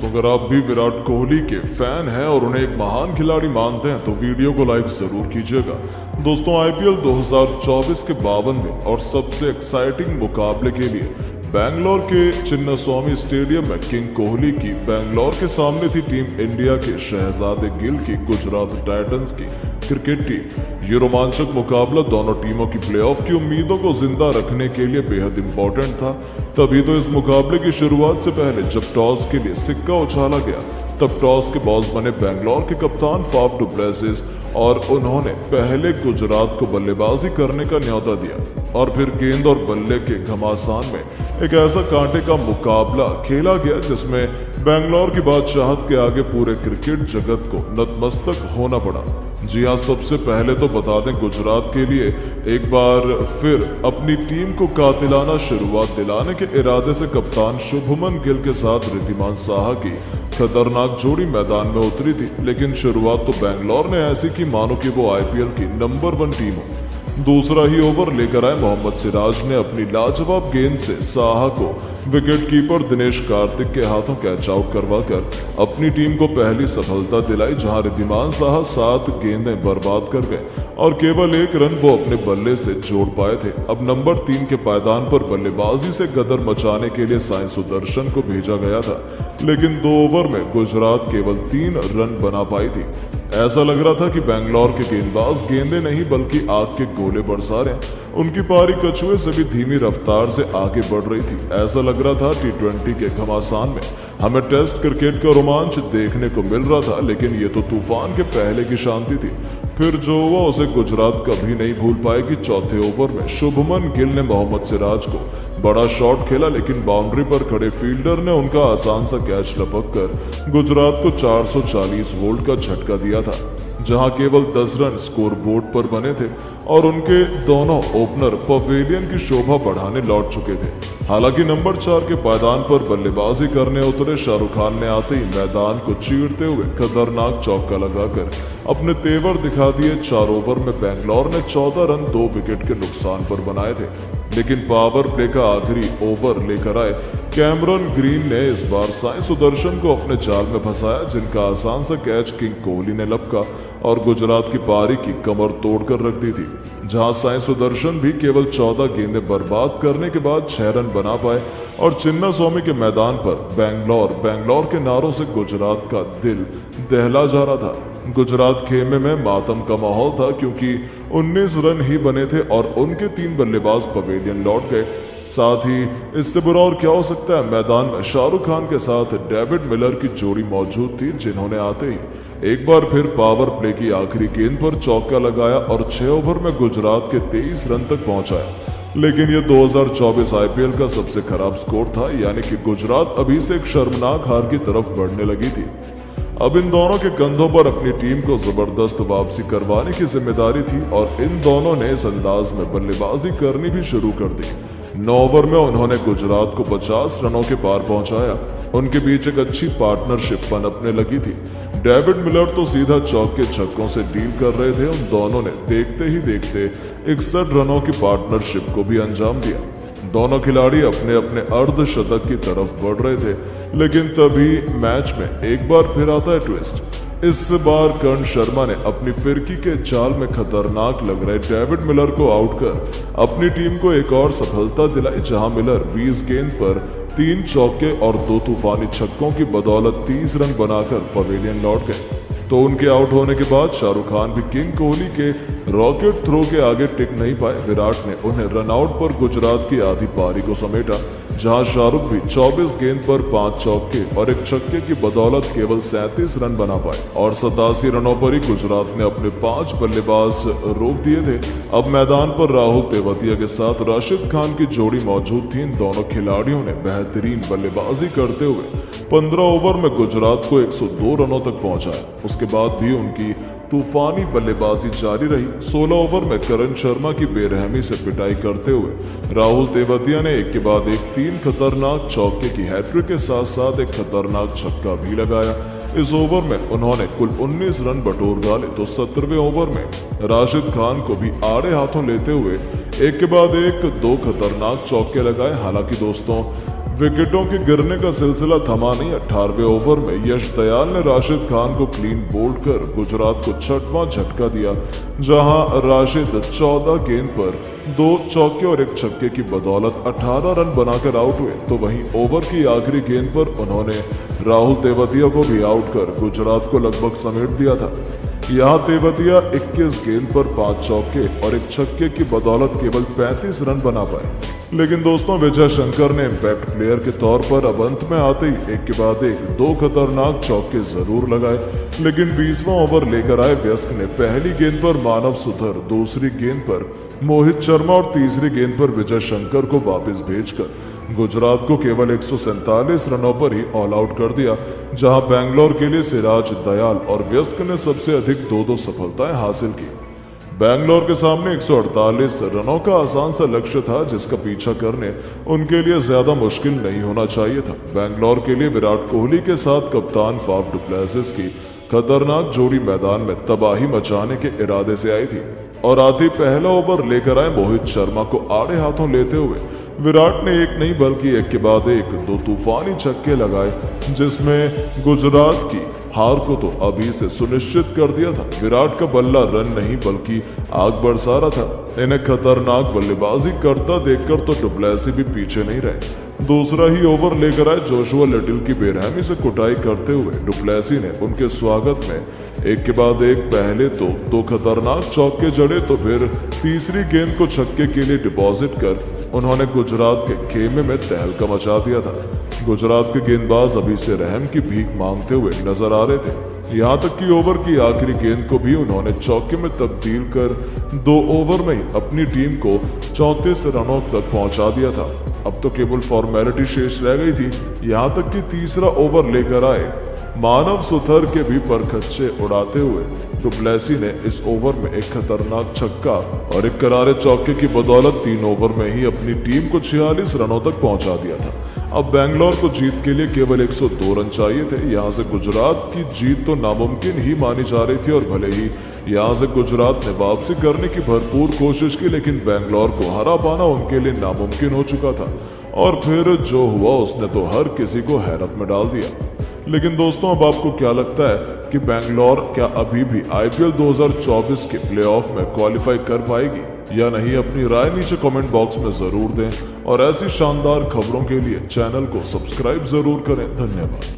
दोस्तों अगर आप भी विराट कोहली के फैन हैं और उन्हें एक महान खिलाड़ी मानते हैं तो वीडियो को लाइक जरूर कीजिएगा। दोस्तों आईपीएल 2024 के 52वें और सबसे एक्साइटिंग मुकाबले के लिए बैंगलोर के चिन्नास्वामी स्टेडियम में किंग कोहली की बैंगलोर के सामने थी टीम इंडिया के शहजादे गिल की गुजरात टाइटंस की क्रिकेट टीम। ये रोमांचक मुकाबला दोनों टीमों की प्लेऑफ की उम्मीदों को जिंदा रखने के लिए बेहद इंपॉर्टेंट था। तभी तो इस मुकाबले की शुरुआत से पहले जब टॉस के लिए सिक्का उछाला गया तब टॉस के बॉस बने बैंगलोर के कप्तान फाफ डु प्लेसिस और उन्होंने पहले गुजरात को बल्लेबाजी करने का न्योता दिया और फिर गेंद और बल्ले के घमासान में एक ऐसा कांटे का मुकाबला खेला गया जिसमें बैंगलोर की बादशाहत के आगे पूरे क्रिकेट जगत को नतमस्तक होना पड़ा। जी हाँ, सबसे पहले तो बता दें गुजरात के लिए एक बार फिर अपनी टीम को कातिलाना शुरुआत दिलाने के इरादे से कप्तान शुभमन गिल के साथ रिद्धिमान साहा की खतरनाक जोड़ी मैदान में उतरी थी। लेकिन शुरुआत तो बैंगलोर ने ऐसी की मानो कि वो आईपीएल की नंबर 1 टीम हो। दूसरा ही ओवर लेकर आए मोहम्मद सिराज ने अपनी लाजवाब गेंद से साहा को विकेटकीपर दिनेश कार्तिक के हाथों कैच आउट करवाकर अपनी टीम को पहली सफलता दिलाई, जहां रिद्धिमान साहा 7 गेंदें बर्बाद कर गए और केवल 1 रन वो अपने बल्ले से जोड़ पाए थे। अब नंबर 3 के पायदान पर बल्लेबाजी से गदर मचाने के लिए साई सुदर्शन को भेजा गया था, लेकिन 2 ओवर में गुजरात केवल 3 रन बना पाई थी। ऐसा लग रहा था कि बैंगलोर के गेंदबाज गेंदें नहीं बल्कि आग के गोले बरसा रहे हैं। उनकी पारी कछुए से भी धीमी रफ्तार से आगे बढ़ रही थी। ऐसा लग रहा था T20 के घमासान में हमें टेस्ट क्रिकेट का रोमांच देखने को मिल रहा था, लेकिन ये तो तूफान के पहले की शांति थी। फिर जो हुआ उसे गुजरात कभी नहीं भूल पाएगी। चौथे ओवर में शुभमन गिल ने मोहम्मद सिराज को बड़ा शॉट खेला, लेकिन बाउंड्री पर खड़े फील्डर ने उनका आसान सा कैच लपक कर गुजरात को 440 वोल्ट का झटका दिया था, जहां केवल 10 रन स्कोर बोर्ड पर बने थे और उनके दोनों ओपनर पवेलियन की शोभा बढ़ाने लौट चुके थे। हालांकि नंबर 4 के पायदान पर बल्लेबाजी करने उतरे शाहरुख खान ने आते ही मैदान को चीरते हुए खतरनाक चौका लगाकर अपने तेवर दिखा दिए। 4 ओवर में बैंगलोर ने 14 रन 2 विकेट के नुकसान पर बनाए थे, लेकिन पावर प्ले का आखिरी ओवर लेकर आए कैमरन ग्रीन ने इस बार साई सुदर्शन को अपने जाल में फंसाया, जिनका आसान सा कैच किंग कोहली ने लपका और गुजरात की पारी की कमर तोड़कर रख दी थी। जहां साई सुदर्शन भी केवल 14 गेंदें बर्बाद करने के बाद 6 रन बना पाए और चिन्नास्वामी के मैदान पर बैंगलोर के नारों से गुजरात का दिल दहला जा रहा था। गुजरात खेमे में मातम का माहौल था क्योंकि 19 रन ही बने थे और उनके 3 बल्लेबाज पवेलियन लौट गए। साथ ही इससे बुरा और क्या हो सकता है, मैदान में शाहरुख खान के साथ डेविड मिलर की जोड़ी मौजूद थी, जिन्होंने आते ही एक बार फिर पावर प्ले की आखिरी गेंद पर चौका लगाया और 6 ओवर में गुजरात के 23 रन तक पहुंचाया। लेकिन यह 2024 आईपीएल का सबसे खराब स्कोर था, यानी कि गुजरात अभी से एक शर्मनाक हार की तरफ बढ़ने लगी थी। अब इन दोनों के कंधों पर अपनी टीम को जबरदस्त वापसी करवाने की जिम्मेदारी थी और इन दोनों ने इस अंदाज में बल्लेबाजी करनी भी शुरू कर दी। 9 ओवर में उन्होंने गुजरात को 50 रनों के पार पहुंचाया। उनके बीच एक अच्छी पार्टनरशिप पनपने लगी थी। डेविड मिलर तो सीधा चौके छक्कों से डील कर रहे थे। उन दोनों ने देखते ही देखते 61 रनों की पार्टनरशिप को भी अंजाम दिया। दोनों खिलाड़ी अपने अपने अर्धशतक की तरफ बढ़ रहे थे, लेकिन तभी मैच में एक बार फिर आता है ट्विस्ट। इस बार कर्ण शर्मा ने अपनी फिरकी के जाल में खतरनाक लग रहे डेविड मिलर को आउट कर अपनी टीम को एक और सफलता दिलाई, जहां मिलर 20 गेंद पर 3 चौके और 2 तूफानी छक्कों की बदौलत 30 रन बनाकर पवेलियन लौट गए। तो उनके आउट होने के बाद शाहरुख खान भी किंग कोहली के रॉकेट थ्रो के आगे टिक नहीं पाए। विराट ने उन्हें रनआउट पर गुजरात की आधी पारी को समेटा, जहां शाहरुख भी 24 गेंद पर 5 चौके और 1 छक्के की बदौलत केवल 37 रन बना पाए और 87 रनों पर ही गुजरात ने अपने 5 बल्लेबाज रोक दिए थे। अब मैदान पर राहुल तेवतिया के साथ राशिद खान की जोड़ी मौजूद थी। इन दोनों खिलाड़ियों ने बेहतरीन बल्लेबाजी करते हुए 15 ओवर में गुजरात को 102 रनों तक पहुंचाया। उसके बाद भी उनकी तूफानी बल्लेबाजी जारी रही। 16 ओवर में करण शर्मा की बेरहमी से पिटाई करते हुए राहुल तेवतिया ने एक के बाद एक 3 खतरनाक चौके की हैट्रिक के साथ साथ एक खतरनाक छक्का भी लगाया। इस ओवर में उन्होंने कुल 19 रन बटोर डाले तो 17वें ओवर में राशिद खान को भी आड़े हाथों लेते हुए एक के बाद एक 2 खतरनाक चौके लगाए। हालांकि दोस्तों विकेटों के गिरने का सिलसिला थमा नहीं। 18वें ओवर में यश दयाल ने राशिद खान को क्लीन बोल्ड कर गुजरात को 6वां झटका दिया, जहां राशिद 14 गेंद पर 2 चौके और 1 छक्के की बदौलत 18 रन बनाकर आउट हुए। तो वहीं ओवर की आखिरी गेंद पर उन्होंने राहुल तेवतिया को भी आउट कर गुजरात को लगभग समेट दिया था। यहाँ तेवतिया 21 गेंद पर 5 चौके और 1 छक्के की बदौलत केवल 35 रन बना पाए। लेकिन दोस्तों, विजय शंकर ने इम्पैक्ट प्लेयर के तौर पर अब अंत में आते ही एक के बाद एक 2 खतरनाक चौके जरूर लगाए। लेकिन 20वां ओवर लेकर आए व्यस्क ने पहली गेंद पर मानव सुथर, दूसरी गेंद पर मोहित शर्मा और तीसरी गेंद पर विजय शंकर को वापस भेजकर गुजरात को केवल 147 रनों पर ही ऑल आउट कर दिया, जहां बेंगलोर के लिए सिराज, दयाल और व्यस्क ने सबसे अधिक 2-2 सफलताएं हासिल की। बेंगलोर के सामने 148 रनों का आसान सा लक्ष्य था, जिसका पीछा करने उनके लिए ज्यादा मुश्किल नहीं होना चाहिए था। बेंगलोर के लिए विराट कोहली के साथ कप्तान फाफ डु प्लेसिस की खतरनाक जोड़ी मैदान में तबाही मचाने के इरादे से आई थी और आते ही पहला ओवर लेकर आए मोहित शर्मा को आड़े हाथों लेते हुए विराट ने एक नहीं बल्कि एक के बाद एक 2 तूफानी छक्के लगाए, जिसमें गुजरात की हार को तो अभी से सुनिश्चित कर दिया था। विराट का बल्ला रन नहीं बल्कि आग बरसा रहा था। इन्हें खतरनाक बल्लेबाजी करता देखकर तो डु प्लेसी भी पीछे नहीं रहे। दूसरा ही ओवर लेकर आए जोशुआ लिटिल की बेरहमी से कुटाई करते हुए डु प्लेसी ने उनके स्वागत में एक के बाद एक पहले तो 2 खतरनाक चौके जड़े, तो फिर तीसरी गेंद को छक्के के लिए डिपॉजिट कर उन्होंने गुजरात के खेमे में तहलका मचा दिया था। गुजरात के गेंदबाज अभी से रहम की भीख मांगते हुए नजर आ रहे थे। यहाँ तक कि ओवर की आखिरी गेंद को भी उन्होंने चौके में तब्दील कर 2 ओवर में ही अपनी टीम को 34 रनों तक पहुंचा दिया था। अब तो केवल फॉर्मेलिटी शेष रह गई थी। यहाँ तक कि तीसरा ओवर लेकर आए मानव सुथर के भी परखच्चे उड़ाते हुए डु प्लेसी ने इस ओवर में एक खतरनाक छक्का और एक करारे चौके की बदौलत 3 ओवर में ही अपनी टीम को 46 रनों तक पहुंचा दिया था। अब बेंगलोर को जीत के लिए केवल 102 रन चाहिए थे। यहाँ से गुजरात की जीत तो नामुमकिन ही मानी जा रही थी और भले ही यहाँ से गुजरात ने वापसी करने की भरपूर कोशिश की, लेकिन बेंगलोर को हरा पाना उनके लिए नामुमकिन हो चुका था। और फिर जो हुआ उसने तो हर किसी को हैरत में डाल दिया। लेकिन दोस्तों, अब आपको क्या लगता है कि बेंगलोर क्या अभी भी IPL 2024 के प्लेऑफ में क्वालिफाई कर पाएगी या नहीं? अपनी राय नीचे कमेंट बॉक्स में जरूर दें और ऐसी शानदार खबरों के लिए चैनल को सब्सक्राइब जरूर करें। धन्यवाद।